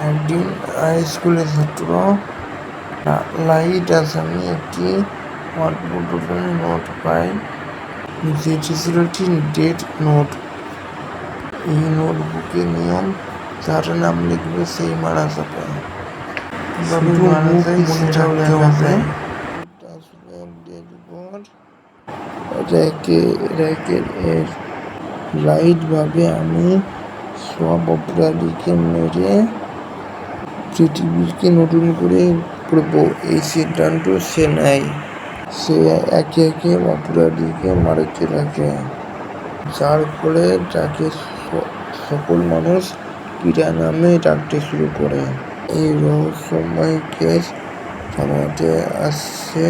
একদিন হাই স্কুলের ছাত্র লাহিদ আসামি একটি অদ্ভুত নোট পায়, যেটি ছিল একটি ডেথ নোট। এই নোটবুকের নিয়ম, যার নাম লিখবে সেই মারা যাবে। কিভাবে মারা যায় সেটাও লেখা যায়। লাহিদ ভাবে, আমি সব অপরাধীকে মেরে পৃথিবীকে নতুন করে করব। এই সিদ্ধান্ত সে নেয়। সে একে একে অপরাধীকে মারতে থাকে, যার ফলে তাকে সকল মানুষ পীড়া নামে ডাকতে শুরু করে। এই রহস্যময় কেস থামাতে আসছে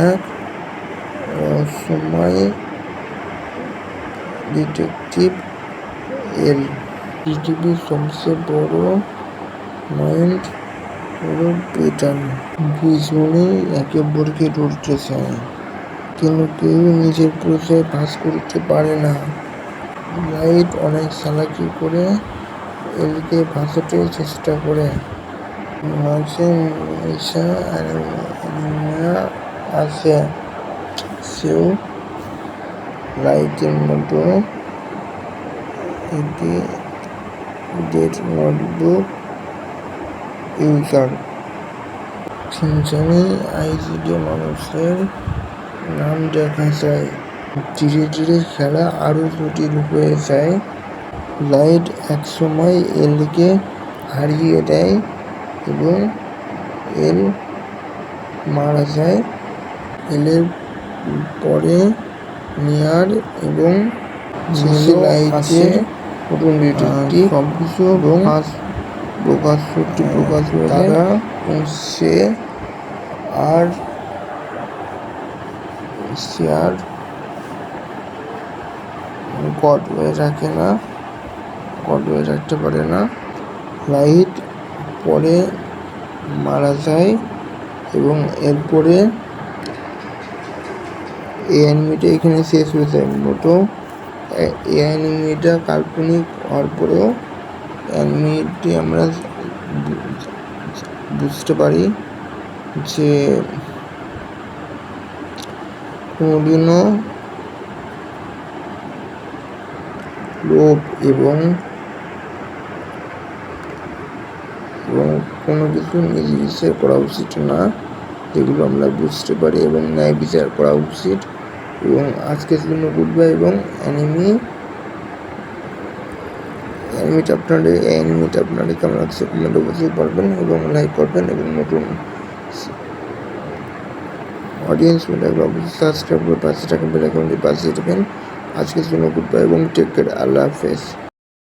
এক রহস্যময় ডিটেকটিভ এল। পৃথিবীর সবচেয়ে বড় মাইন্ড হলো পেটার্ন। দুইজনেই একে অপরকে ধরতে চায়, কিন্তু কেউ নিজের পরিচয় ফাঁস করতে পারে না। লাহিদ অনেক চালাকি করে এলকে ভাসাতে চেষ্টা করে। মাঝে মিশা অ্যানিমিয়া আছে, সেও লাহিদের মতো একটি ডেথ নোটবুক ইউজার। তিনজনেই আইজিডি মানুষের নাম দেখা যায়। ধীরে ধীরে খেলা আরো জটিল হয়ে যায়। লাহিদ একসময় এলকে হারিয়ে দেয় এবং এল মারা যায়। এলের পরে নিয়ার এবং লাহিদের নতুন ডিটেকটিভ সবকিছু প্রকাশ হয়ে তারা সে আর গড হয়ে রাখতে পারে না। লাহিদ পরে মারা যায় এবং এরপরে এই অ্যানিমেটা এখানে শেষ হয়ে যায়। মূলত এই অ্যানিমেটা কাল্পনিক হওয়ার পরেও অ্যানিমেটি আমরা বুঝতে পারি যে কোনোদিনও লোভ এবং কোনো কিছু নিজে বিচার করা উচিত না, যেগুলো আমরা বুঝতে পারি, এবং ন্যায় বিচার করা উচিত। এবং আজকের জন্য গুড বাই। এবং অ্যানিমেটা আপনাদের কেমন লাগছে কমেন্টে অবশ্যই বলবেন এবং লাইক করবেন, এবং নতুন অডিয়েন্স অবশ্যই সাবস্ক্রাইব করে পাশে থাকা বেল আইকনটি বাজিয়ে দেবেন। আজকের জন্য গুড বাই এবং টেক কেয়ার। আল্লাহ হাফেজ।